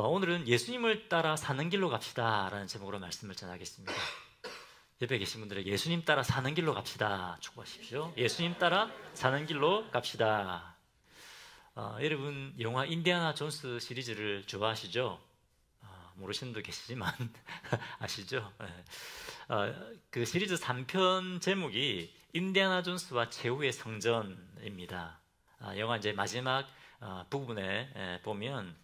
오늘은 예수님을 따라 사는 길로 갑시다 라는 제목으로 말씀을 전하겠습니다. 옆에 계신 분들에게 예수님 따라 사는 길로 갑시다 축복하십시오. 예수님 따라 사는 길로 갑시다. 여러분 영화 인디아나 존스 시리즈를 좋아하시죠? 모르시는 분도 계시지만 아시죠? 그 시리즈 3편 제목이 인디아나 존스와 최후의 성전입니다. 영화 이제 마지막 부분에 보면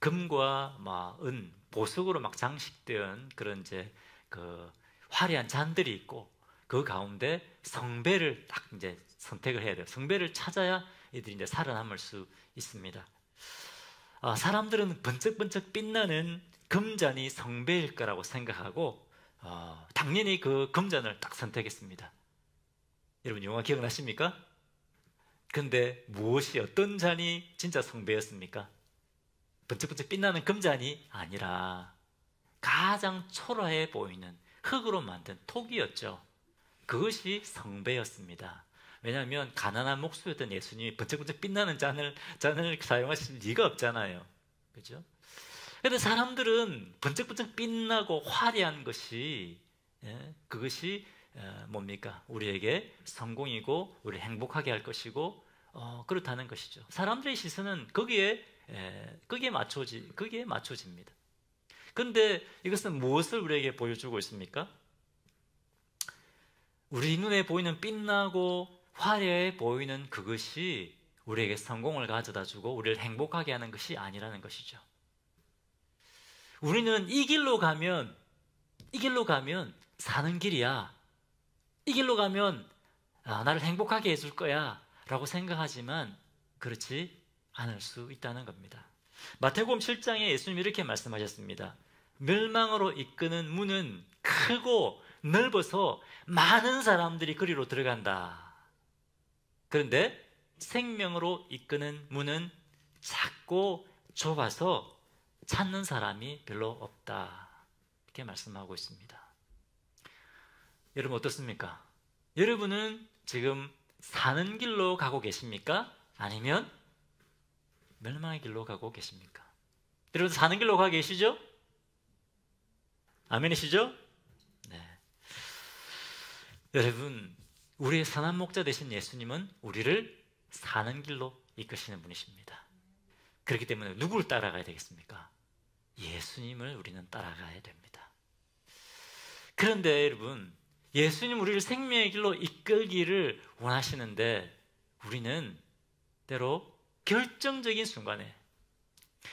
금과 은, 보석으로 막 장식된 그런 이제 그 화려한 잔들이 있고 그 가운데 성배를 딱 이제 선택을 해야 돼요. 성배를 찾아야 이들이 이제 살아남을 수 있습니다. 사람들은 번쩍번쩍 빛나는 금잔이 성배일 거라고 생각하고 당연히 그 금잔을 딱 선택했습니다. 여러분 영화 기억나십니까? 근데 무엇이 어떤 잔이 진짜 성배였습니까? 번쩍번쩍 빛나는 금잔이 아니라 가장 초라해 보이는 흙으로 만든 톡이었죠. 그것이 성배였습니다. 왜냐하면 가난한 목수였던 예수님이 번쩍번쩍 빛나는 잔을 사용하실 리가 없잖아요. 그죠? 그런데 사람들은 번쩍번쩍 빛나고 화려한 것이 그것이 뭡니까? 우리에게 성공이고 우리를 행복하게 할 것이고 그렇다는 것이죠. 사람들의 시선은 거기에 맞춰집니다. 그런데 이것은 무엇을 우리에게 보여주고 있습니까? 우리 눈에 보이는 빛나고 화려해 보이는 그것이 우리에게 성공을 가져다 주고 우리를 행복하게 하는 것이 아니라는 것이죠. 우리는 이 길로 가면 사는 길이야. 이 길로 가면 나를 행복하게 해줄 거야 라고 생각하지만 그렇지 않을 수 있다는 겁니다. 마태복음 7장에 예수님이 이렇게 말씀하셨습니다. 멸망으로 이끄는 문은 크고 넓어서 많은 사람들이 그리로 들어간다. 그런데 생명으로 이끄는 문은 작고 좁아서 찾는 사람이 별로 없다. 이렇게 말씀하고 있습니다. 여러분 어떻습니까? 여러분은 지금 사는 길로 가고 계십니까? 아니면 멸망의 길로 가고 계십니까? 여러분 사는 길로 가고 계시죠? 아멘이시죠? 네. 여러분 우리의 선한 목자 되신 예수님은 우리를 사는 길로 이끄시는 분이십니다. 그렇기 때문에 누구를 따라가야 되겠습니까? 예수님을 우리는 따라가야 됩니다. 그런데 여러분 예수님 우리를 생명의 길로 이끌기를 원하시는데 우리는 때로 결정적인 순간에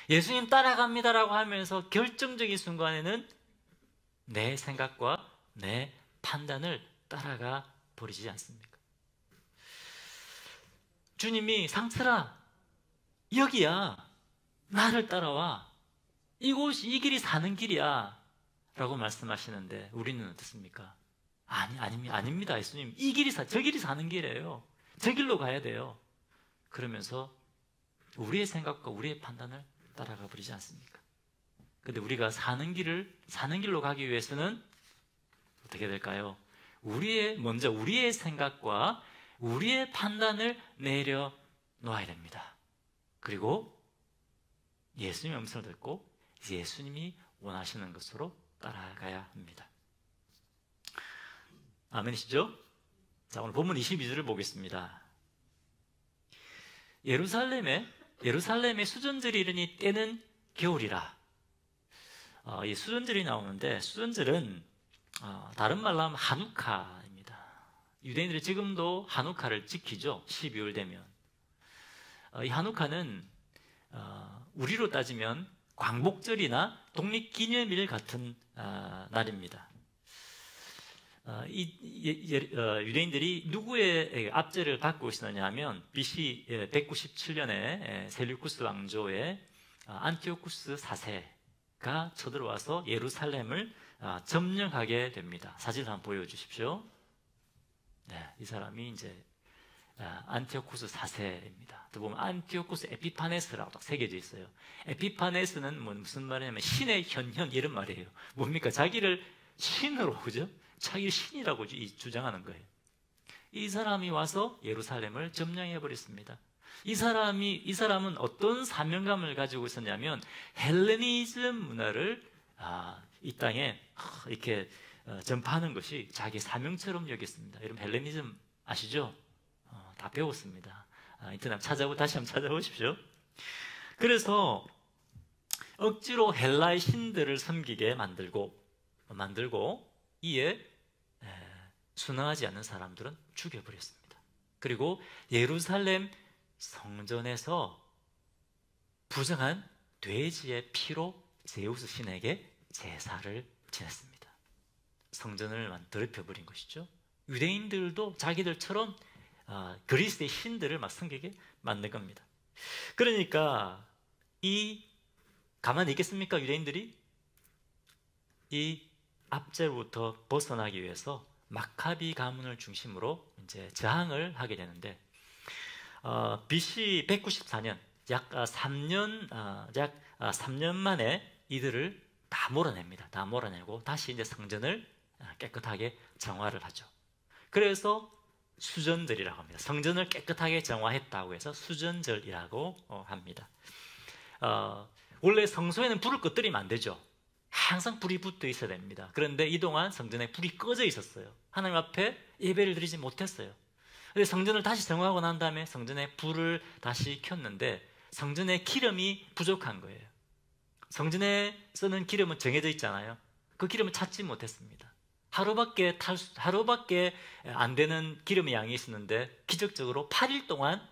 예수님 따라갑니다라고 하면서 결정적인 순간에는 내 생각과 내 판단을 따라가 버리지 않습니까? 주님이 상철아 여기야 나를 따라와 이 길이 사는 길이야 라고 말씀하시는데 우리는 어떻습니까? 아닙니다 예수님 저 길이 사는 길이에요. 저 길로 가야 돼요. 그러면서 우리의 생각과 우리의 판단을 따라가 버리지 않습니까? 그런데 우리가 사는 길로 가기 위해서는 어떻게 될까요? 먼저 우리의 생각과 우리의 판단을 내려놓아야 됩니다. 그리고 예수님의 음성을 듣고 예수님이 원하시는 것으로 따라가야 합니다. 아멘이시죠? 자, 오늘 본문 22절을 보겠습니다. 예루살렘의 수전절이 이르니 때는 겨울이라. 이 수전절이 나오는데 수전절은 다른 말로 하면 하누카입니다. 유대인들이 지금도 하누카를 지키죠. 12월 되면. 이 하누카는 우리로 따지면 광복절이나 독립기념일 같은 날입니다. 유대인들이 누구의 압제를 받고 있었느냐 하면 BC 197년에 셀류쿠스 왕조의 안티오쿠스 4세가 쳐들어와서 예루살렘을 점령하게 됩니다. 사진을 한번 보여주십시오. 네, 이 사람이 이제 안티오쿠스 4세입니다. 또 보면 안티오쿠스 에피파네스라고 딱 새겨져 있어요. 에피파네스는 무슨 말이냐면 신의 현현 이런 말이에요. 뭡니까? 자기를 신으로 그죠? 자기를 신이라고 주장하는 거예요. 이 사람이 와서 예루살렘을 점령해 버렸습니다. 이 사람은 어떤 사명감을 가지고 있었냐면 헬레니즘 문화를 이 땅에 이렇게 전파하는 것이 자기 사명처럼 여겼습니다. 여러분 헬레니즘 아시죠? 다 배웠습니다. 인터넷 다시 한번 찾아보십시오. 그래서 억지로 헬라의 신들을 섬기게 만들고 이에 순응하지 않는 사람들은 죽여버렸습니다. 그리고 예루살렘 성전에서 부정한 돼지의 피로 제우스 신에게 제사를 지냈습니다. 성전을 더럽혀버린 것이죠. 유대인들도 자기들처럼 그리스의 신들을 막 섬기게 만든 겁니다. 그러니까 가만히 있겠습니까? 유대인들이 이 압제로부터 벗어나기 위해서 마카비 가문을 중심으로 이제 저항을 하게 되는데 BC 194년 약 3년 만에 이들을 다 몰아냅니다. 다 몰아내고 다시 이제 성전을 깨끗하게 정화를 하죠. 그래서 수전절이라고 합니다. 성전을 깨끗하게 정화했다고 해서 수전절이라고 합니다. 원래 성소에는 불을 꺼뜨리면 안 되죠. 항상 불이 붙어 있어야 됩니다. 그런데 이동안 성전에 불이 꺼져 있었어요. 하나님 앞에 예배를 드리지 못했어요. 근데 성전을 다시 정화하고 난 다음에 성전에 불을 다시 켰는데 성전에 기름이 부족한 거예요. 성전에 쓰는 기름은 정해져 있잖아요. 그 기름을 찾지 못했습니다. 하루밖에 안 되는 기름의 양이 있었는데 기적적으로 8일 동안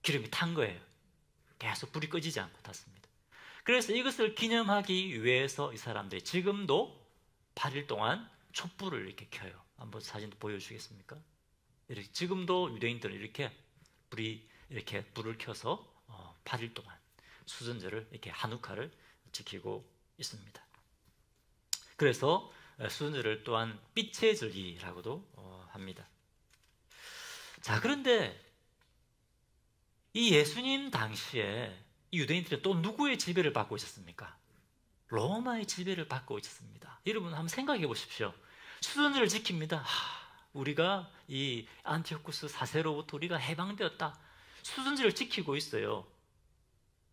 기름이 탄 거예요. 계속 불이 꺼지지 않고 탔습니다. 그래서 이것을 기념하기 위해서 이 사람들이 지금도 8일 동안 촛불을 이렇게 켜요. 한번 사진 보여주시겠습니까? 이렇게 지금도 유대인들은 이렇게 불을 켜서 8일 동안 수전절을 이렇게 한우카를 지키고 있습니다. 그래서 수전절을 또한 빛의 절기라고도 합니다. 자, 그런데 이 예수님 당시에 이 유대인들은 또 누구의 지배를 받고 있었습니까? 로마의 지배를 받고 있었습니다. 여러분 한번 생각해 보십시오. 수전절을 지킵니다. 우리가 이 안티오쿠스 4세로부터 우리가 해방되었다. 수전절을 지키고 있어요.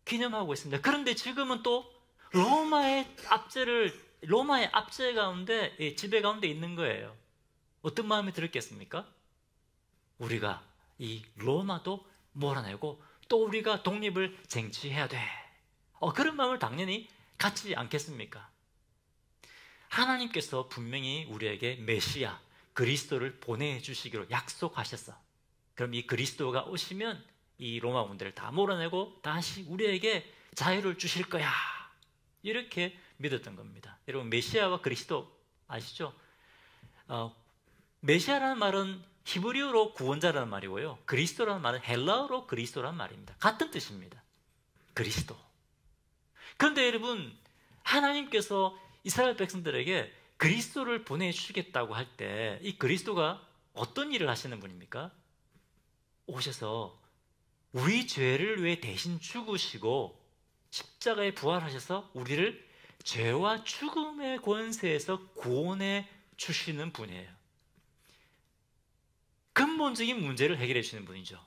기념하고 있습니다. 그런데 지금은 또 로마의 압제 가운데, 지배 가운데 있는 거예요. 어떤 마음이 들었겠습니까? 우리가 이 로마도 몰아내고 또 우리가 독립을 쟁취해야 돼. 그런 마음을 당연히 갖지 않겠습니까? 하나님께서 분명히 우리에게 메시아, 그리스도를 보내주시기로 약속하셨어. 그럼 이 그리스도가 오시면 이 로마 군대를 다 몰아내고 다시 우리에게 자유를 주실 거야. 이렇게 믿었던 겁니다. 여러분 메시아와 그리스도 아시죠? 메시아라는 말은 히브리어로 구원자라는 말이고요. 그리스도라는 말은 헬라어로 그리스도라는 말입니다. 같은 뜻입니다. 그리스도. 그런데 여러분 하나님께서 이스라엘 백성들에게 그리스도를 보내주시겠다고 할 때 이 그리스도가 어떤 일을 하시는 분입니까? 오셔서 우리 죄를 위해 대신 죽으시고 십자가에 부활하셔서 우리를 죄와 죽음의 권세에서 구원해 주시는 분이에요. 근본적인 문제를 해결해 주시는 분이죠.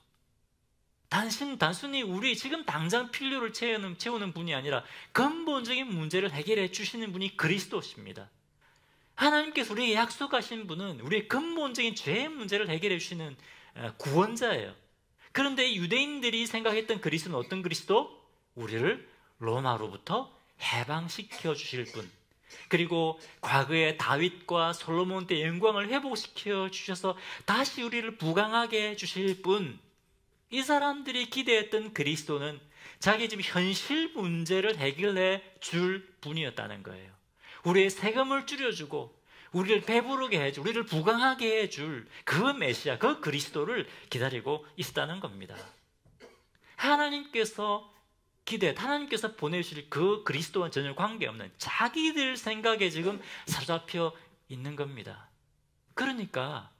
단순히 우리 지금 당장 필요를 채우는 분이 아니라 근본적인 문제를 해결해 주시는 분이 그리스도십니다. 하나님께서 우리에게 약속하신 분은 우리의 근본적인 죄의 문제를 해결해 주시는 구원자예요. 그런데 이 유대인들이 생각했던 그리스도는 어떤 그리스도? 우리를 로마로부터 해방시켜 주실 분, 그리고 과거의 다윗과 솔로몬 때 영광을 회복시켜 주셔서 다시 우리를 부강하게 해주실 분, 이 사람들이 기대했던 그리스도는 자기 지금 현실 문제를 해결해 줄 분이었다는 거예요. 우리의 세금을 줄여주고 우리를 배부르게 해줄, 우리를 부강하게 해줄 그 메시아, 그 그리스도를 기다리고 있었다는 겁니다. 하나님께서 보내주실 그 그리스도와 전혀 관계없는 자기들 생각에 지금 사로잡혀 있는 겁니다. 그러니까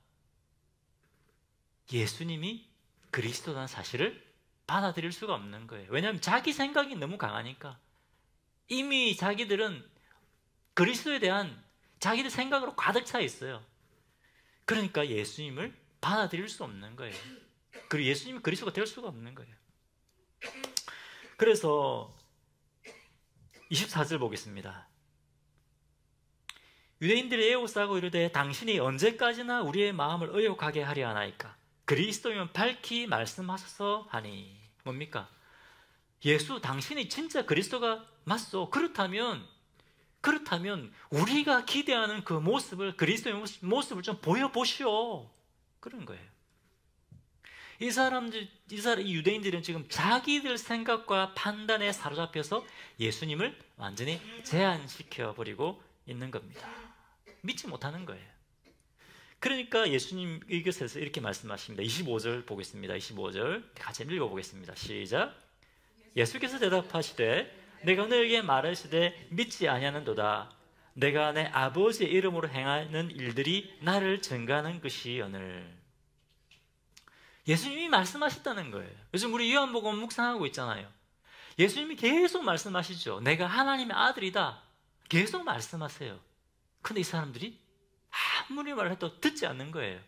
예수님이 그리스도라는 사실을 받아들일 수가 없는 거예요. 왜냐하면 자기 생각이 너무 강하니까. 이미 자기들은 그리스도에 대한 자기들 생각으로 가득 차 있어요. 그러니까 예수님을 받아들일 수 없는 거예요. 그리고 예수님이 그리스도가 될 수가 없는 거예요. 그래서 24절 보겠습니다. 유대인들이 에워싸고 이르되 당신이 언제까지나 우리의 마음을 의욕하게 하려 하나이까? 그리스도면 밝히 말씀하소서 하니. 뭡니까? 예수 당신이 진짜 그리스도가 맞소. 그렇다면 우리가 기대하는 그 모습을, 그리스도의 모습을 좀 보여보시오. 그런 거예요. 이 유대인들은 지금 자기들 생각과 판단에 사로잡혀서 예수님을 완전히 제한시켜 버리고 있는 겁니다. 믿지 못하는 거예요. 그러니까 예수님 이것에서 이렇게 말씀하십니다. 25절 보겠습니다. 25절 같이 읽어보겠습니다. 시작. 예수께서 대답하시되 내가 너에게 말하시되 믿지 아니하는도다. 내가 내 아버지의 이름으로 행하는 일들이 나를 증거하는 것이오늘. 예수님이 말씀하셨다는 거예요. 요즘 우리 요한복음 묵상하고 있잖아요. 예수님이 계속 말씀하시죠. 내가 하나님의 아들이다. 계속 말씀하세요. 근데 이 사람들이 아무리 말해도 듣지 않는 거예요.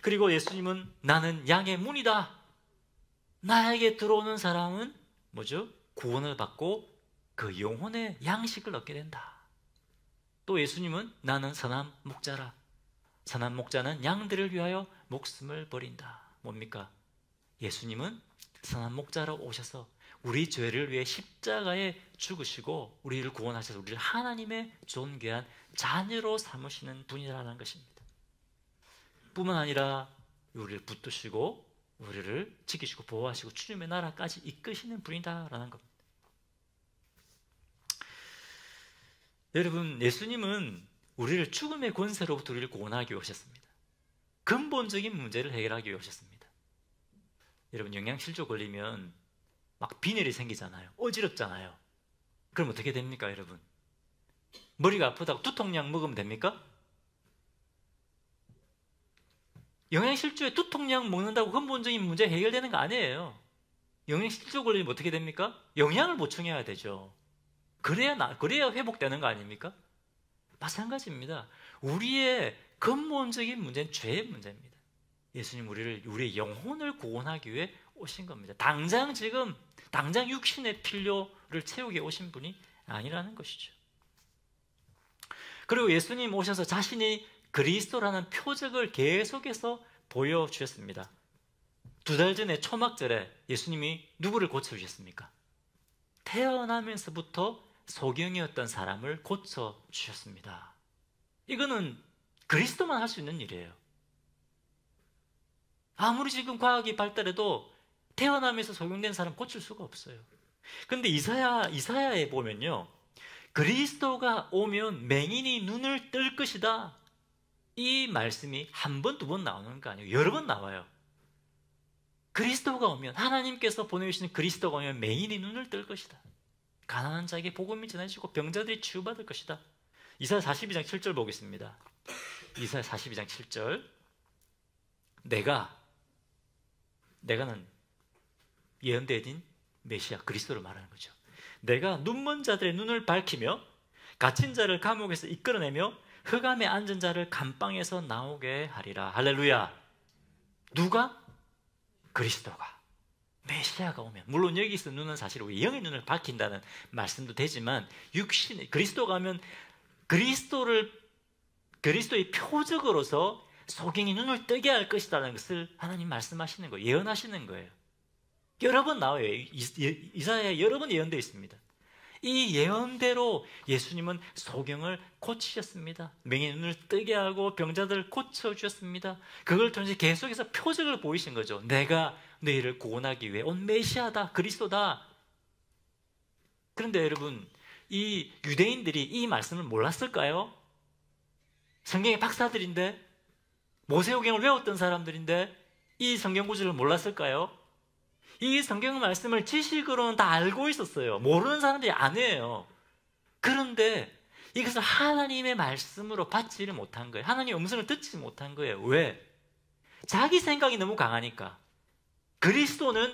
그리고 예수님은 나는 양의 문이다. 나에게 들어오는 사람은 뭐죠? 구원을 받고 그 영혼의 양식을 얻게 된다. 또 예수님은 나는 선한 목자라. 선한 목자는 양들을 위하여 목숨을 버린다. 뭡니까? 예수님은 선한 목자로 오셔서 우리 죄를 위해 십자가에 죽으시고 우리를 구원하셔서 우리를 하나님의 존귀한 자녀로 삼으시는 분이라는 것입니다. 뿐만 아니라 우리를 붙드시고 우리를 지키시고 보호하시고 주님의 나라까지 이끄시는 분이다라는 겁니다. 여러분, 예수님은 우리를 죽음의 권세로부터 우리를 구원하기 위해 오셨습니다. 근본적인 문제를 해결하기 위해 오셨습니다. 여러분, 영양실조 걸리면 막 빈혈이 생기잖아요. 어지럽잖아요. 그럼 어떻게 됩니까, 여러분? 머리가 아프다고 두통약 먹으면 됩니까? 영양실조에 두통약 먹는다고 근본적인 문제 해결되는 거 아니에요. 영양실조 걸리면 어떻게 됩니까? 영양을 보충해야 되죠. 그래야 회복되는 거 아닙니까? 마찬가지입니다. 우리의 근본적인 문제는 죄의 문제입니다. 예수님 우리의 영혼을 구원하기 위해 오신 겁니다. 당장 육신의 필요를 채우기 위해 오신 분이 아니라는 것이죠. 그리고 예수님 오셔서 자신이 그리스도라는 표적을 계속해서 보여주셨습니다. 2달 전에 초막절에 예수님이 누구를 고쳐주셨습니까? 태어나면서부터 소경이었던 사람을 고쳐주셨습니다. 이거는 그리스도만 할 수 있는 일이에요. 아무리 지금 과학이 발달해도 태어나면서 소경된 사람 고칠 수가 없어요. 근데 이사야에 보면요, 그리스도가 오면 맹인이 눈을 뜰 것이다. 이 말씀이 한 번, 두 번 나오는 거 아니에요. 여러 번 나와요. 그리스도가 오면, 하나님께서 보내주시는 그리스도가 오면 맹인이 눈을 뜰 것이다. 가난한 자에게 복음이 전해지고 병자들이 치유받을 것이다. 이사야 42장 7절 보겠습니다. 이사야 42장 7절. 내가는 예언되어진 메시아 그리스도를 말하는 거죠. 내가 눈먼 자들의 눈을 밝히며 갇힌 자를 감옥에서 이끌어내며 흑암에 앉은 자를 감방에서 나오게 하리라. 할렐루야. 누가? 그리스도가, 메시아가 오면, 물론 여기서 눈은 사실 우리 영의 눈을 밝힌다는 말씀도 되지만 그리스도가 오면 그리스도의 표적으로서 소경이 눈을 뜨게 할 것이라는 것을 하나님 말씀하시는 거예요. 예언하시는 거예요. 여러 번 나와요. 이사야에 여러 번 예언되어 있습니다. 이 예언대로 예수님은 소경을 고치셨습니다. 맹인의 눈을 뜨게 하고 병자들을 고쳐주셨습니다. 그걸 통해서 계속해서 표적을 보이신 거죠. 내가 너희를 구원하기 위해 온 메시아다, 그리스도다. 그런데 여러분, 이 유대인들이 이 말씀을 몰랐을까요? 성경의 박사들인데, 모세오경을 외웠던 사람들인데 이 성경 구절을 몰랐을까요? 이 성경 말씀을 지식으로는 다 알고 있었어요. 모르는 사람들이 아니에요. 그런데 이것을 하나님의 말씀으로 받지를 못한 거예요. 하나님의 음성을 듣지 못한 거예요. 왜? 자기 생각이 너무 강하니까. 그리스도는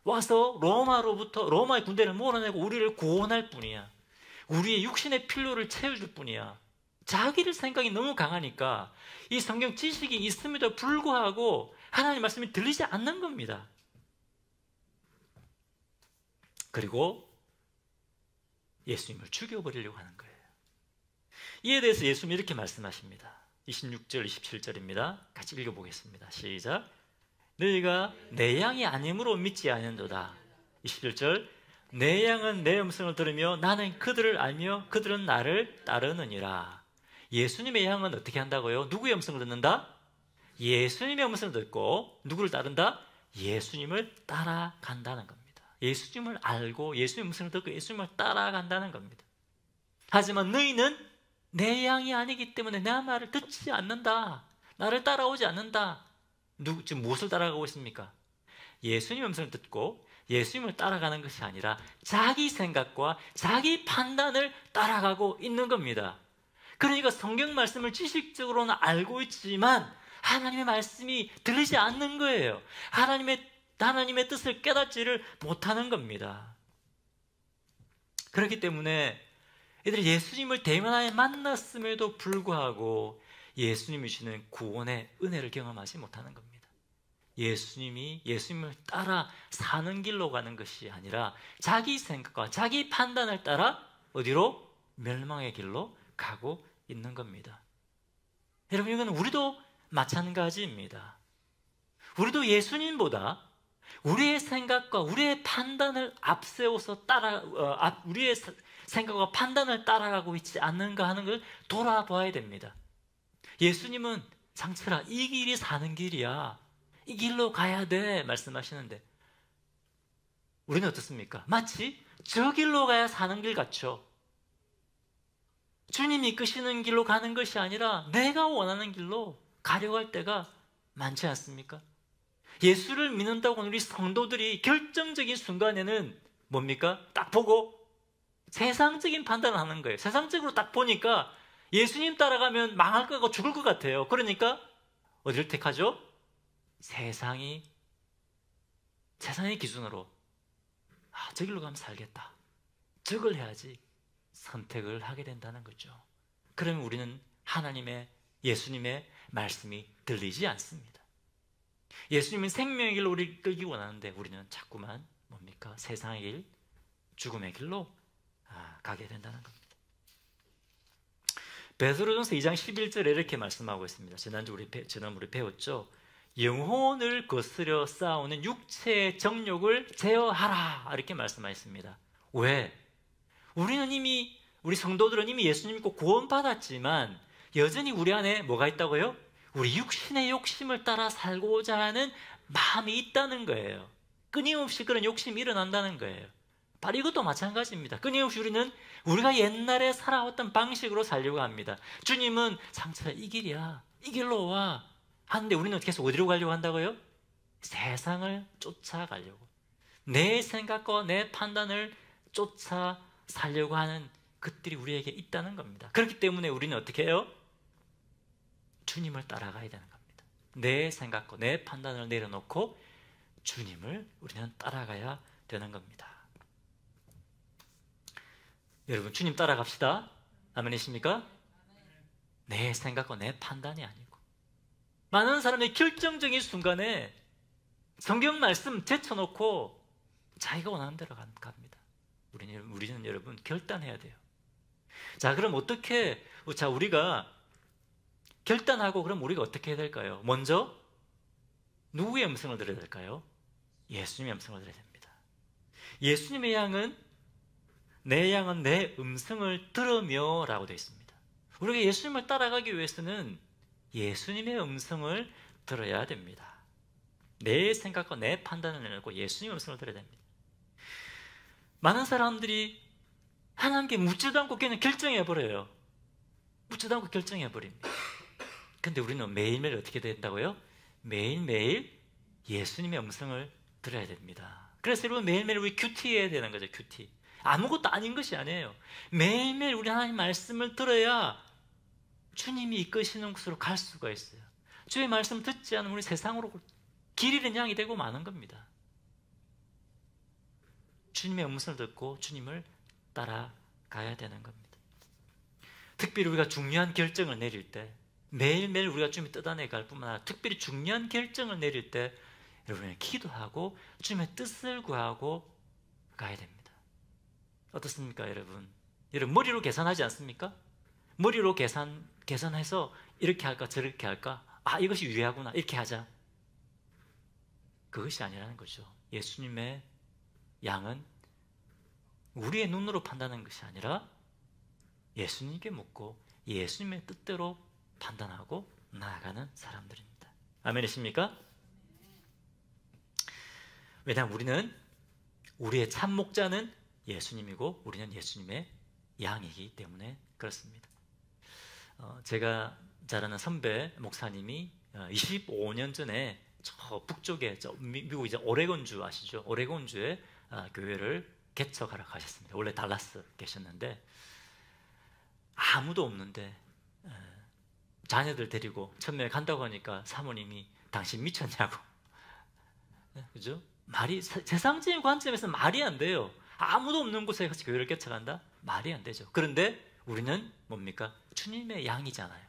와서 로마의 군대를 몰아내고 우리를 구원할 뿐이야. 우리의 육신의 필요를 채워줄 뿐이야. 자기들 생각이 너무 강하니까 이 성경 지식이 있음에도 불구하고 하나님 말씀이 들리지 않는 겁니다. 그리고 예수님을 죽여버리려고 하는 거예요. 이에 대해서 예수님이 이렇게 말씀하십니다. 26절, 27절입니다. 같이 읽어보겠습니다. 시작. 너희가 내 양이 아님으로 믿지 아니한도다. 27절. 내 양은 내 음성을 들으며 나는 그들을 알며 그들은 나를 따르느니라. 예수님의 양은 어떻게 한다고요? 누구의 음성을 듣는다? 예수님의 음성을 듣고 누구를 따른다? 예수님을 따라간다는 겁니다. 예수님을 알고 예수님의 음성을 듣고 예수님을 따라간다는 겁니다. 하지만 너희는 내 양이 아니기 때문에 내 말을 듣지 않는다. 나를 따라오지 않는다. 지금 무엇을 따라가고 있습니까? 예수님의 음성을 듣고 예수님을 따라가는 것이 아니라 자기 생각과 자기 판단을 따라가고 있는 겁니다. 그러니까 성경 말씀을 지식적으로는 알고 있지만 하나님의 말씀이 들리지 않는 거예요. 하나님의 뜻을 깨닫지를 못하는 겁니다. 그렇기 때문에 이들이 예수님을 대면하에 만났음에도 불구하고 예수님이 주시는 구원의 은혜를 경험하지 못하는 겁니다. 예수님을 따라 사는 길로 가는 것이 아니라 자기 생각과 자기 판단을 따라 어디로? 멸망의 길로 가고 있는 겁니다. 여러분, 이건 우리도 마찬가지입니다. 우리도 예수님보다 우리의 생각과 우리의 판단을 앞세워서 우리의 생각과 판단을 따라가고 있지 않는가 하는 걸 돌아봐야 됩니다. 예수님은 상철아, 이 길이 사는 길이야. 이 길로 가야 돼 말씀하시는데 우리는 어떻습니까? 마치 저 길로 가야 사는 길 같죠. 주님이 이끄시는 길로 가는 것이 아니라 내가 원하는 길로 가려고 할 때가 많지 않습니까? 예수를 믿는다고 하는 우리 성도들이 결정적인 순간에는 뭡니까? 딱 보고 세상적인 판단을 하는 거예요. 세상적으로 딱 보니까 예수님 따라가면 망할 것 같고 죽을 것 같아요. 그러니까 어디를 택하죠? 세상의 기준으로 저 길로 가면 살겠다. 저걸 해야지 선택을 하게 된다는 거죠. 그러면 우리는 예수님의 말씀이 들리지 않습니다. 예수님은 생명의 길로 우리를 끌기 원하는데 우리는 자꾸만 뭡니까? 세상의 길, 죽음의 길로 가게 된다는 겁니다. 베드로전서 2장 11절에 이렇게 말씀하고 있습니다. 지난주 우리 배웠죠. 영혼을 거스려 싸우는 육체의 정욕을 제어하라 이렇게 말씀하셨습니다. 왜? 우리 성도들은 이미 예수님 믿고 구원받았지만 여전히 우리 안에 뭐가 있다고요? 우리 육신의 욕심을 따라 살고자 하는 마음이 있다는 거예요. 끊임없이 그런 욕심이 일어난다는 거예요. 바로 이것도 마찬가지입니다. 끊임없이 우리는 우리가 옛날에 살아왔던 방식으로 살려고 합니다. 주님은 상처야 이 길이야, 이 길로 와 하는데 우리는 계속 어디로 가려고 한다고요? 세상을 쫓아가려고, 내 생각과 내 판단을 쫓아 살려고 하는 것들이 우리에게 있다는 겁니다. 그렇기 때문에 우리는 어떻게 해요? 주님을 따라가야 되는 겁니다. 내 생각과 내 판단을 내려놓고 주님을 우리는 따라가야 되는 겁니다. 여러분, 주님 따라갑시다. 아멘이십니까? 내 생각과 내 판단이 아니고 많은 사람들이 결정적인 순간에 성경 말씀 제쳐놓고 자기가 원하는 대로 갑니다. 우리는 여러분 결단해야 돼요. 자, 그럼 우리가 결단하고 그럼 우리가 어떻게 해야 될까요? 먼저 누구의 음성을 들어야 될까요? 예수님의 음성을 들어야 됩니다. 예수님의 내 양은 내 음성을 들으며 라고 되어 있습니다. 우리가 예수님을 따라가기 위해서는 예수님의 음성을 들어야 됩니다. 내 생각과 내 판단을 내놓고 예수님의 음성을 들어야 됩니다. 많은 사람들이 하나님께 묻지도 않고 그냥 결정해버려요. 묻지도 않고 결정해버립니다. 근데 우리는 매일매일 어떻게 된다고요? 매일매일 예수님의 음성을 들어야 됩니다. 그래서 여러분 매일매일 우리 큐티해야 되는 거죠. 큐티. 아무것도 아닌 것이 아니에요. 매일매일 우리 하나님 말씀을 들어야 주님이 이끄시는 곳으로 갈 수가 있어요. 주의 말씀 듣지 않으면 우리 세상으로 길 잃은 양이 되고 마는 겁니다. 주님의 음성을 듣고 주님을 따라가야 되는 겁니다. 특별히 우리가 중요한 결정을 내릴 때 매일매일 우리가 주님의 뜻 안에 갈 뿐만 아니라 특별히 중요한 결정을 내릴 때 여러분이 기도하고 주님의 뜻을 구하고 가야 됩니다. 어떻습니까, 여러분? 여러분 머리로 계산하지 않습니까? 머리로 계산해서 이렇게 할까 저렇게 할까? 아, 이것이 유리하구나, 이렇게 하자. 그것이 아니라는 거죠. 예수님의 양은 우리의 눈으로 판단하는 것이 아니라 예수님께 묻고 예수님의 뜻대로 판단하고 나아가는 사람들입니다. 아멘이십니까? 왜냐하면 우리의 참 목자는 예수님이고 우리는 예수님의 양이기 때문에 그렇습니다. 제가 잘 아는 선배 목사님이 25년 전에 저 북쪽에 미국 이제 오레곤주 아시죠? 오레곤주에 교회를 개척하러 가셨습니다. 원래 달라스 계셨는데 아무도 없는데 자녀들 데리고 처음에 간다고 하니까 사모님이 당신 미쳤냐고, 그죠? 말이 세상적인 관점에서 말이 안 돼요. 아무도 없는 곳에 같이 교회를 개척한다? 말이 안 되죠. 그런데 우리는 뭡니까? 주님의 양이잖아요.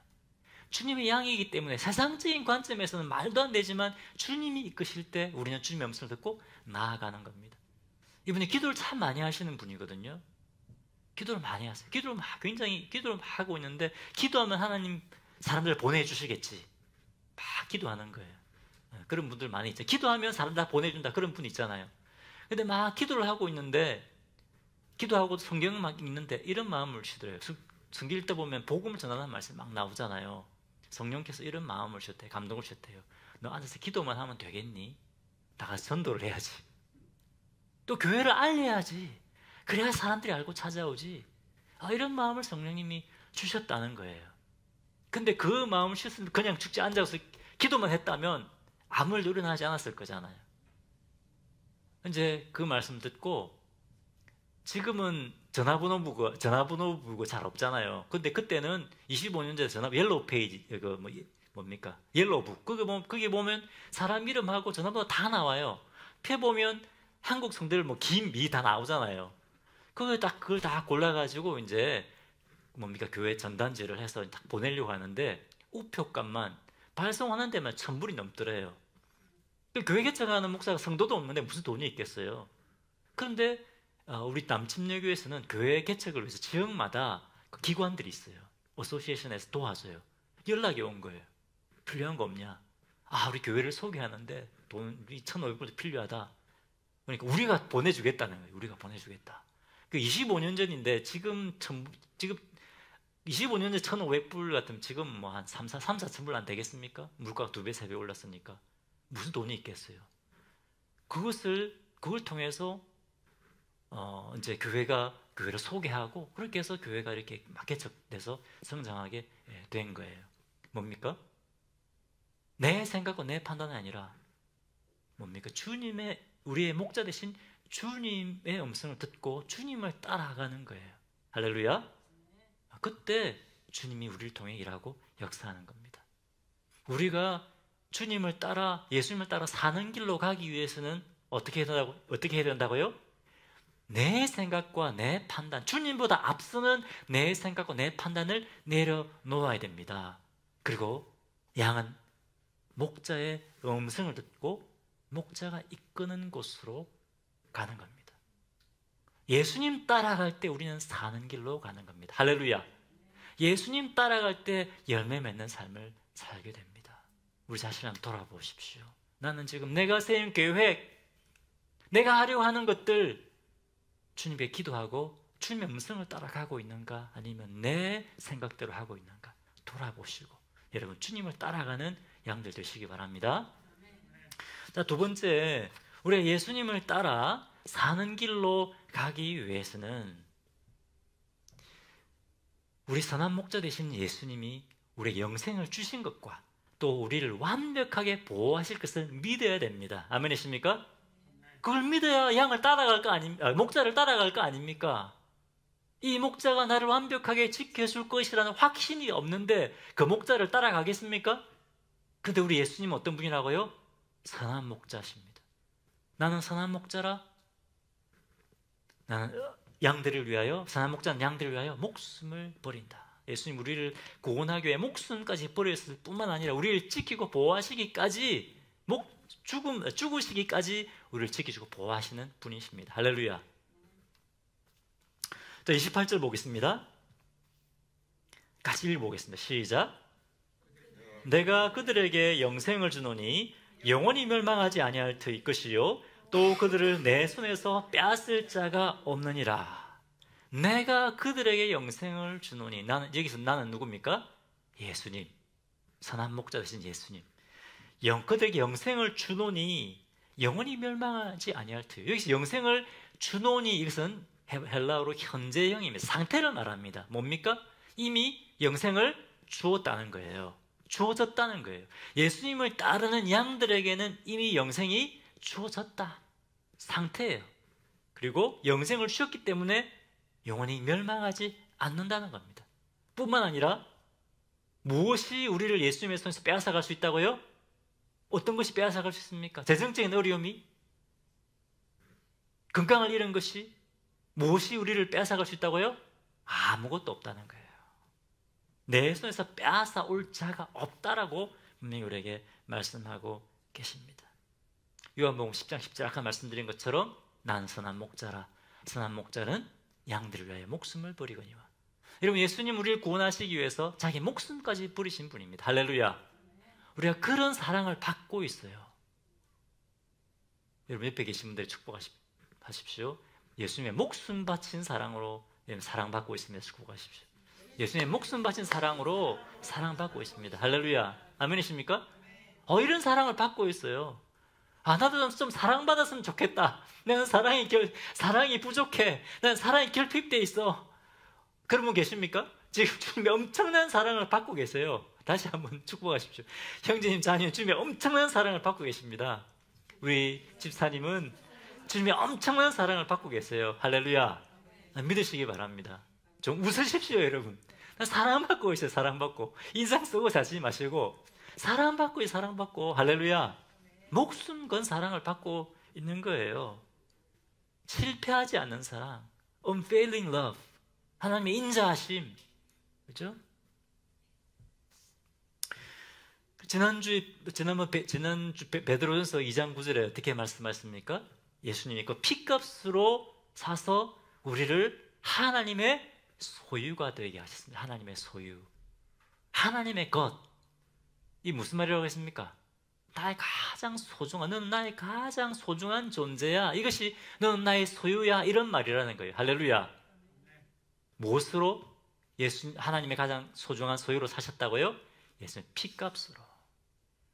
주님의 양이기 때문에 세상적인 관점에서는 말도 안 되지만 주님이 이끄실 때 우리는 주님의 음성을 듣고 나아가는 겁니다. 이분이 기도를 참 많이 하시는 분이거든요. 기도를 많이 하세요. 굉장히 기도를 막 하고 있는데 기도하면 하나님 사람들을 보내주시겠지 막 기도하는 거예요. 그런 분들 많이 있죠. 기도하면 사람 다 보내준다, 그런 분 있잖아요. 근데 막 기도를 하고 있는데, 기도하고 성경을 막 읽는데 이런 마음을 주시더래요. 성경 읽다 보면 복음을 전하는 말씀이 막 나오잖아요. 성령께서 이런 마음을 주셨대요. 감동을 주셨대요. 너 앉아서 기도만 하면 되겠니? 다 같이 전도를 해야지. 또 교회를 알려야지. 그래야 사람들이 알고 찾아오지. 이런 마음을 성령님이 주셨다는 거예요. 근데 그 마음을 주셨으면 그냥 죽지 앉아서 기도만 했다면 아무 일도 일어나지 않았을 거잖아요. 이제 그 말씀 듣고 지금은 전화번호부가 잘 없잖아요. 근데 그때는 25년 전에 옐로우 페이지, 뭡니까? 옐로우북. 거기 보면 사람 이름하고 전화번호 다 나와요. 펴보면 한국 성들 김, 미 다 나오잖아요. 그걸 다 골라가지고 이제 뭡니까? 교회 전단지를 해서 딱 보내려고 하는데 우표값만 발송하는 데만 1,000불이 넘더래요. 교회 개척하는 목사가 성도도 없는데 무슨 돈이 있겠어요. 그런데 우리 남침여교에서는 교회 개척을 위해서 지역마다 기관들이 있어요. 어소시에이션에서 도와줘요. 연락이 온 거예요. 필요한 거 없냐? 우리 교회를 소개하는데 돈이 1,500불 필요하다. 그러니까 우리가 보내주겠다는 거예요. 우리가 보내주겠다. 25년 전인데 지금 25년 전 1,500불 같으면 지금 뭐 한 4,000불 안 되겠습니까? 물가가 2배, 3배 올랐으니까. 무슨 돈이 있겠어요? 그걸 통해서 이제 교회를 소개하고 그렇게 해서 교회가 이렇게 막 개척돼서 성장하게 된 거예요. 뭡니까? 내 생각과 내 판단이 아니라 뭡니까? 우리의 목자 되신 주님의 음성을 듣고 주님을 따라가는 거예요. 할렐루야. 그때 주님이 우리를 통해 일하고 역사하는 겁니다. 우리가 주님을 따라, 예수님을 따라 사는 길로 가기 위해서는 어떻게 해야 된다고요? 내 생각과 내 판단, 주님보다 앞서는 내 생각과 내 판단을 내려놓아야 됩니다. 그리고 양은 목자의 음성을 듣고 목자가 이끄는 곳으로 가는 겁니다. 예수님 따라갈 때 우리는 사는 길로 가는 겁니다. 할렐루야. 예수님 따라갈 때 열매 맺는 삶을 살게 됩니다. 우리 자신을 한번 돌아보십시오. 나는 지금 내가 세운 계획, 내가 하려고 하는 것들 주님께 기도하고 주님의 음성을 따라가고 있는가, 아니면 내 생각대로 하고 있는가 돌아보시고 여러분 주님을 따라가는 양들 되시기 바랍니다. 자, 두 번째, 우리가 예수님을 따라 사는 길로 가기 위해서는 우리 선한 목자 되신 예수님이 우리에게 영생을 주신 것과 또 우리를 완벽하게 보호하실 것을 믿어야 됩니다. 아멘이십니까? 그걸 믿어야 양을 따라갈 거 아닙니까? 목자를 따라갈 거 아닙니까? 이 목자가 나를 완벽하게 지켜줄 것이라는 확신이 없는데 그 목자를 따라가겠습니까? 근데 우리 예수님은 어떤 분이라고요? 선한 목자십니다. 나는 선한 목자라. 나는 양들을 위하여, 선한 목자는 양들을 위하여 목숨을 버린다. 예수님 우리를 구원하기 위해 목숨까지 버렸을 뿐만 아니라 우리를 지키고 보호하시기까지 죽으시기까지 우리를 지키시고 보호하시는 분이십니다. 할렐루야. 자, 28절 보겠습니다. 같이 읽어보겠습니다. 시작. 내가 그들에게 영생을 주노니 영원히 멸망하지 아니할 터일 것이요 또 그들을 내 손에서 빼앗을 자가 없느니라. 내가 그들에게 영생을 주노니, 여기서 나는 누굽니까? 예수님, 선한 목자 되신 예수님. 그들에게 영생을 주노니 영원히 멸망하지 아니할 터요. 여기서 영생을 주노니, 이것은 헬라어로 현재형입니다. 상태를 말합니다. 뭡니까? 이미 영생을 주었다는 거예요. 주어졌다는 거예요. 예수님을 따르는 양들에게는 이미 영생이 주어졌다 상태예요. 그리고 영생을 주었기 때문에 영원히 멸망하지 않는다는 겁니다. 뿐만 아니라 무엇이 우리를 예수님의 손에서 빼앗아갈 수 있다고요? 어떤 것이 빼앗아갈 수 있습니까? 재정적인 어려움이, 건강을 잃은 것이, 무엇이 우리를 빼앗아갈 수 있다고요? 아무것도 없다는 거예요. 내 손에서 빼앗아 올 자가 없다라고 분명히 우리에게 말씀하고 계십니다. 요한복음 10장 10절 아까 말씀드린 것처럼 난 선한 목자라. 선한 목자는 양들을 위하여 목숨을 버리거니와. 여러분, 예수님 우리를 구원하시기 위해서 자기 목숨까지 버리신 분입니다. 할렐루야. 우리가 그런 사랑을 받고 있어요. 여러분, 옆에 계신 분들이 축복하십시오. 예수님의 목숨 바친 사랑으로 사랑받고 있습니다. 축복하십시오. 예수님의 목숨 바친 사랑으로 사랑받고 있습니다. 할렐루야. 아멘이십니까? 이런 사랑을 받고 있어요. 나도 좀 사랑받았으면 좋겠다. 나는 사랑이 부족해. 나는 사랑이 결핍되어 있어. 그런 분 계십니까? 지금 주님의 엄청난 사랑을 받고 계세요. 다시 한번 축복하십시오. 형제님, 자녀님, 주님의 엄청난 사랑을 받고 계십니다. 우리 집사님은 주님의 엄청난 사랑을 받고 계세요. 할렐루야. 믿으시기 바랍니다. 좀 웃으십시오, 여러분. 사랑받고 있어요. 사랑받고. 인상 쓰고 사지 마시고 사랑받고 있어요. 사랑받고. 할렐루야. 목숨 건 사랑을 받고 있는 거예요. 실패하지 않는 사랑, unfailing love, 하나님의 인자하심, 그렇죠? 지난주 베드로전서 2장 9절에 어떻게 말씀하셨습니까? 예수님이 그 피값으로 사서 우리를 하나님의 소유가 되게 하셨습니다. 하나님의 소유, 하나님의 것. 이 무슨 말이라고 했습니까? 나의 가장 소중한, 너는 나의 가장 소중한 존재야. 이것이 너는 나의 소유야. 이런 말이라는 거예요. 할렐루야. 무엇으로 하나님의 가장 소중한 소유로 사셨다고요? 예수님 피값으로.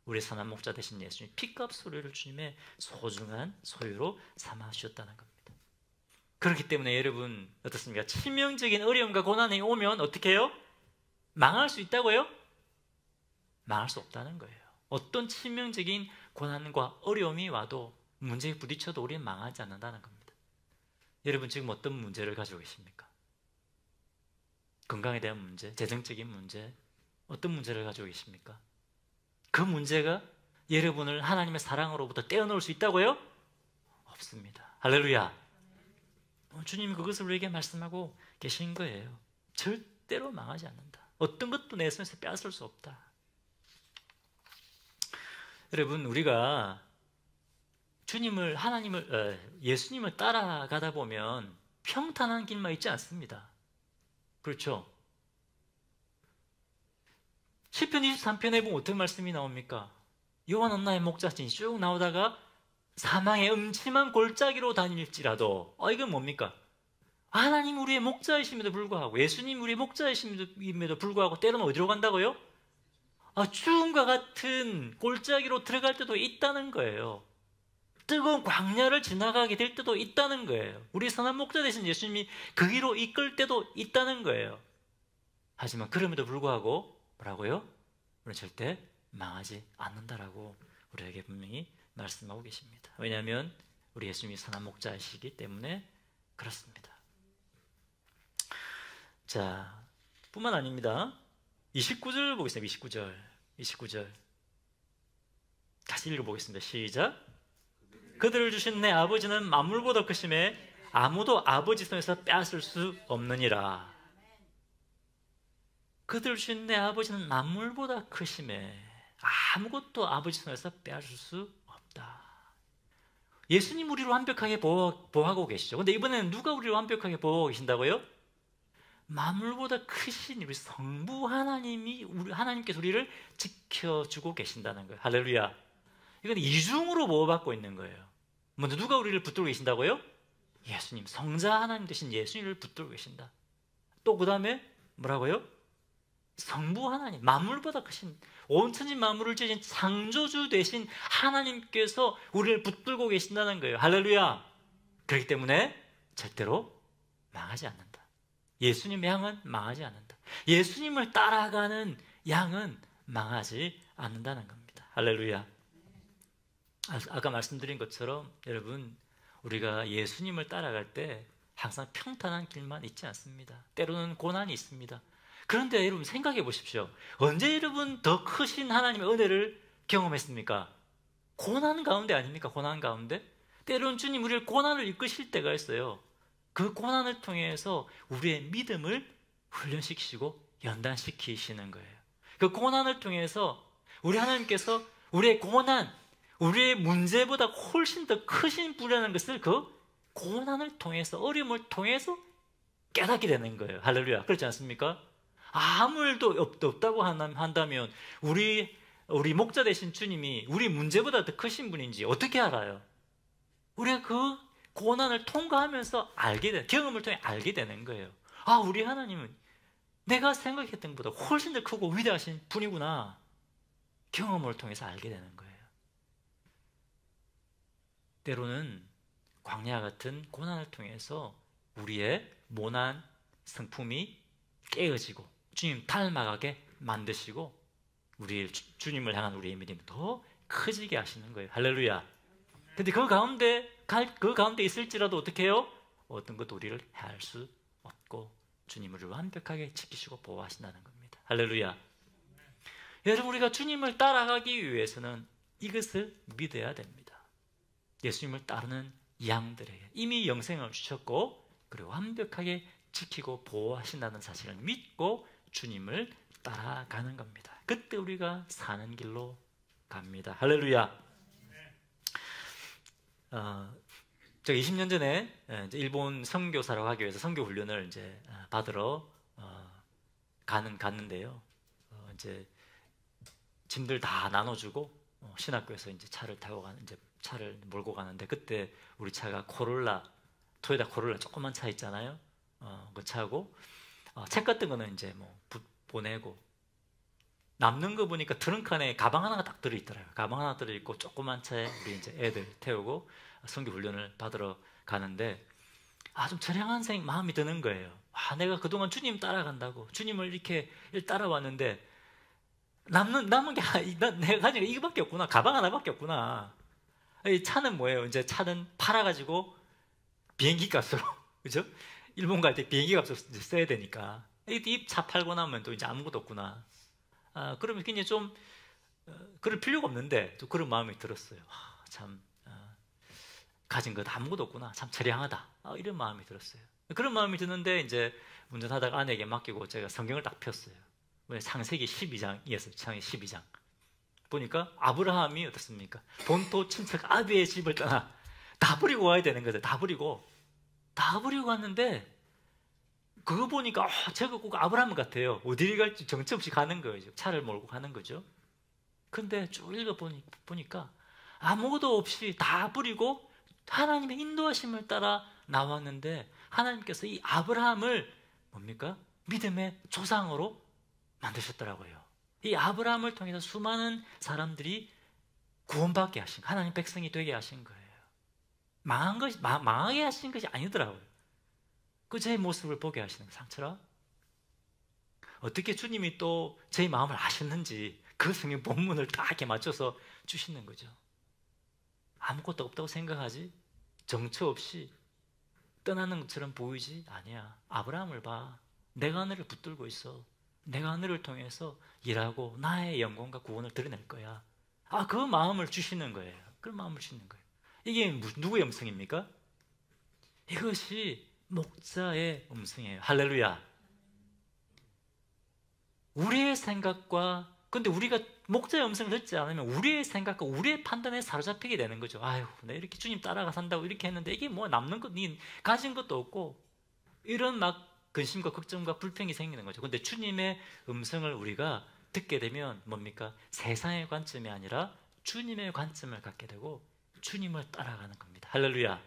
우리 선한 목자 되신 예수님 피값으로 주님의 소중한 소유로 삼아 주셨다는 겁니다. 그렇기 때문에 여러분 어떻습니까? 치명적인 어려움과 고난이 오면 어떻게 해요? 망할 수 있다고요? 망할 수 없다는 거예요. 어떤 치명적인 고난과 어려움이 와도, 문제에 부딪혀도 우리는 망하지 않는다는 겁니다. 여러분 지금 어떤 문제를 가지고 계십니까? 건강에 대한 문제, 재정적인 문제, 어떤 문제를 가지고 계십니까? 그 문제가 여러분을 하나님의 사랑으로부터 떼어놓을 수 있다고요? 없습니다. 할렐루야. 주님이 그것을 우리에게 말씀하고 계신 거예요. 절대로 망하지 않는다. 어떤 것도 내 손에서 빼앗을 수 없다. 여러분, 우리가 예수님을 따라가다 보면 평탄한 길만 있지 않습니다. 그렇죠? 시편 23편에 보면 어떤 말씀이 나옵니까? 여호와는 나의 목자시니 쭉 나오다가 사망의 음침한 골짜기로 다닐지라도, 이건 뭡니까? 하나님 우리의 목자이심에도 불구하고, 예수님 우리의 목자이심에도 불구하고 때로는 어디로 간다고요? 죽음과 같은 골짜기로 들어갈 때도 있다는 거예요. 뜨거운 광야를 지나가게 될 때도 있다는 거예요. 우리 선한 목자 되신 예수님이 그 길로 이끌 때도 있다는 거예요. 하지만 그럼에도 불구하고 뭐라고요? 우리는 절대 망하지 않는다라고 우리에게 분명히 말씀하고 계십니다. 왜냐하면 우리 예수님이 선한 목자이시기 때문에 그렇습니다. 자, 뿐만 아닙니다. 29절 보겠습니다. 29절 다시 읽어보겠습니다. 시작. 그들을 주신 내 아버지는 만물보다 크심에 아무도 아버지 손에서 빼앗을 수 없느니라. 그들 주신 내 아버지는 만물보다 크심에 아무것도 아버지 손에서 빼앗을 수 없다. 예수님 우리를 완벽하게 보호하고 계시죠. 근데 이번에는 누가 우리를 완벽하게 보호하고 계신다고요? 만물보다 크신 우리 성부 하나님께서 우리를 지켜주고 계신다는 거예요. 할렐루야. 이건 이중으로 보호받고 있는 거예요. 먼저 누가 우리를 붙들고 계신다고요? 예수님, 성자 하나님 되신 예수님을 붙들고 계신다. 또 그 다음에 뭐라고요? 성부 하나님, 만물보다 크신 온 천지 만물을 지으신 창조주 되신 하나님께서 우리를 붙들고 계신다는 거예요. 할렐루야. 그렇기 때문에 절대로 망하지 않는다. 예수님의 양은 망하지 않는다. 예수님을 따라가는 양은 망하지 않는다는 겁니다. 할렐루야. 아까 말씀드린 것처럼 여러분, 우리가 예수님을 따라갈 때 항상 평탄한 길만 있지 않습니다. 때로는 고난이 있습니다. 그런데 여러분 생각해 보십시오. 언제 여러분 더 크신 하나님의 은혜를 경험했습니까? 고난 가운데 아닙니까? 고난 가운데? 때로는 주님 우리를 고난을 이끄실 때가 있어요. 그 고난을 통해서 우리의 믿음을 훈련시키시고 연단시키시는 거예요. 그 고난을 통해서 우리 하나님께서 우리의 고난, 우리의 문제보다 훨씬 더 크신 분이라는 것을 그 고난을 통해서, 어려움을 통해서 깨닫게 되는 거예요. 할렐루야. 그렇지 않습니까? 아무 일도 없다고 한다면 우리 목자 되신 주님이 우리 문제보다 더 크신 분인지 어떻게 알아요? 우리가 그 고난을 통과하면서 경험을 통해 알게 되는 거예요. 아, 우리 하나님은 내가 생각했던 것보다 훨씬 더 크고 위대하신 분이구나. 경험을 통해서 알게 되는 거예요. 때로는 광야 같은 고난을 통해서 우리의 모난 성품이 깨어지고 주님 닮아가게 만드시고 주님을 향한 우리의 믿음이 더 커지게 하시는 거예요. 할렐루야. 근데 그 가운데 있을지라도 어떻게 해요? 어떤 것도 우리를 해할 수 없고 주님을 완벽하게 지키시고 보호하신다는 겁니다. 할렐루야. 여러분, 우리가 주님을 따라가기 위해서는 이것을 믿어야 됩니다. 예수님을 따르는 양들에게 이미 영생을 주셨고 그리고 완벽하게 지키고 보호하신다는 사실을 믿고 주님을 따라가는 겁니다. 그때 우리가 사는 길로 갑니다. 할렐루야. 제가 20년 전에 이제 일본 선교사라고 하기 위해서 선교 훈련을 이제 받으러 갔는데요. 이제 짐들 다 나눠주고 신학교에서 이제 차를 몰고 가는데 그때 우리 차가 토요타 코롤라 조그만 차 있잖아요. 그 차고 책 같은 거는 이제 뭐 보내고 남는 거 보니까 트렁크 안에 가방 하나가 딱 들어있더라고요. 가방 하나 들어있고 조그만 차에 우리 이제 애들 태우고 선교 훈련을 받으러 가는데 좀 처량한 마음이 드는 거예요. 내가 그동안 주님 따라간다고 주님을 이렇게 따라왔는데 남은 게 내가 가진 게 이거밖에 없구나. 가방 하나밖에 없구나. 이 차는 뭐예요? 이제 차는 팔아가지고 비행기 값으로 그죠? 일본 갈 때 비행기 값으로 써야 되니까 이 차 팔고 나면 또 이제 아무것도 없구나. 그러면 굉장히 좀 그럴 필요가 없는데 또 그런 마음이 들었어요. 참 가진 것 아무것도 없구나. 참 처량하다. 이런 마음이 들었어요. 그런 마음이 드는데 이제 운전하다가 아내에게 맡기고 제가 성경을 딱 폈어요. 창세기 12장이었어요. 창세기 12장. 보니까 아브라함이 어떻습니까? 본토 친척 아비의 집을 떠나 다 버리고 와야 되는 거죠. 다 버리고 왔는데 그거 보니까 저거 꼭 아브라함 같아요. 어디를 갈지 정처 없이 가는 거예요. 차를 몰고 가는 거죠. 근데 쭉 읽어보니까 아무것도 없이 다 버리고 하나님의 인도하심을 따라 나왔는데 하나님께서 이 아브라함을 뭡니까? 믿음의 조상으로 만드셨더라고요. 이 아브라함을 통해서 수많은 사람들이 구원받게 하신, 하나님 백성이 되게 하신 거예요. 망하게 하신 것이 아니더라고요. 그 제 모습을 보게 하시는 상처라. 어떻게 주님이 또 제 마음을 아셨는지 그 성경 본문을 딱 이렇게 맞춰서 주시는 거죠. 아무것도 없다고 생각하지? 정처 없이 떠나는 것처럼 보이지? 아니야. 아브라함을 봐. 내가 하늘을 붙들고 있어. 내가 하늘을 통해서 일하고 나의 영광과 구원을 드러낼 거야. 그 마음을 주시는 거예요. 그런 마음을 주시는 거예요. 이게 누구의 음성입니까? 이것이 목자의 음성이에요. 할렐루야. 우리의 생각과, 근데 우리가 목자의 음성을 듣지 않으면 우리의 생각과 우리의 판단에 사로잡히게 되는 거죠. 아유, 내가 이렇게 주님 따라가 산다고 이렇게 했는데 이게 뭐 남는 것, 니 가진 것도 없고, 이런 막 근심과 걱정과 불평이 생기는 거죠. 근데 주님의 음성을 우리가 듣게 되면 뭡니까? 세상의 관점이 아니라 주님의 관점을 갖게 되고 주님을 따라가는 겁니다. 할렐루야.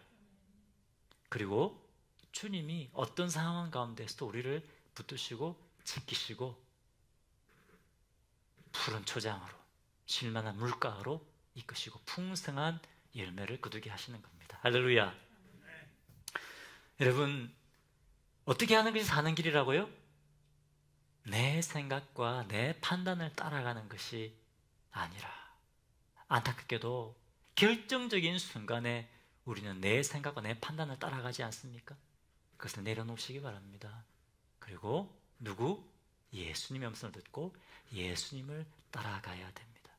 그리고 주님이 어떤 상황 가운데서도 우리를 붙드시고 지키시고 푸른 초장으로, 쉴만한 물가로 이끄시고 풍성한 열매를 거두게 하시는 겁니다. 할렐루야. 여러분, 어떻게 하는 것이 사는 길이라고요? 내 생각과 내 판단을 따라가는 것이 아니라, 안타깝게도 결정적인 순간에 우리는 내 생각과 내 판단을 따라가지 않습니까? 그것을 내려놓으시기 바랍니다. 그리고 누구? 예수님의 음성을 듣고 예수님을 따라가야 됩니다.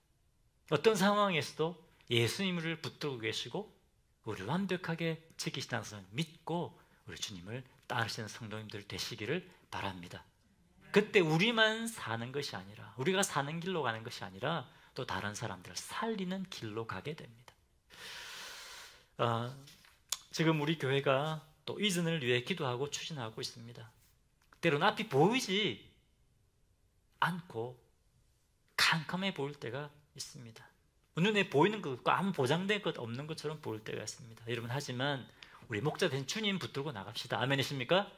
어떤 상황에서도 예수님을 붙들고 계시고 우리를 완벽하게 지키신다는 것을 믿고 우리 주님을 따르시는 성도님들 되시기를 바랍니다. 그때 우리만 사는 것이 아니라, 우리가 사는 길로 가는 것이 아니라 또 다른 사람들을 살리는 길로 가게 됩니다. 지금 우리 교회가 또 이전을 위해 기도하고 추진하고 있습니다. 때로는 앞이 보이지 않고 캄캄해 보일 때가 있습니다. 눈에 보이는 것과 아무 보장된 것 없는 것처럼 보일 때가 있습니다. 여러분, 하지만 우리 목자 된 주님 붙들고 나갑시다. 아멘이십니까?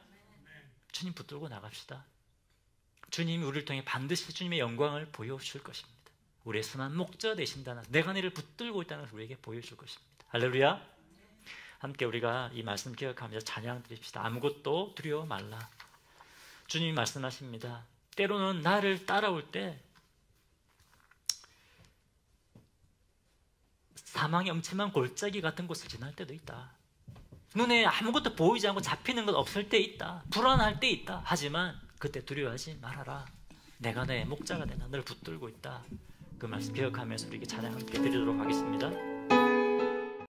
주님 붙들고 나갑시다. 주님이 우리를 통해 반드시 주님의 영광을 보여줄 것입니다. 우리의 선한 목자 되신다는, 내가 너를 붙들고 있다는 것을 우리에게 보여줄 것입니다. 할렐루야. 함께 우리가 이 말씀 기억하면서 찬양 드립시다. 아무것도 두려워 말라. 주님이 말씀하십니다. 때로는 나를 따라올 때 사망의 엄침한 골짜기 같은 곳을 지날 때도 있다. 눈에 아무것도 보이지 않고 잡히는 것 없을 때 있다. 불안할 때 있다. 하지만 그때 두려워하지 말아라. 내가 내 목자가 되나 너를 붙들고 있다. 그 말씀 기억하면서 우리 찬양 함께 드리도록 하겠습니다.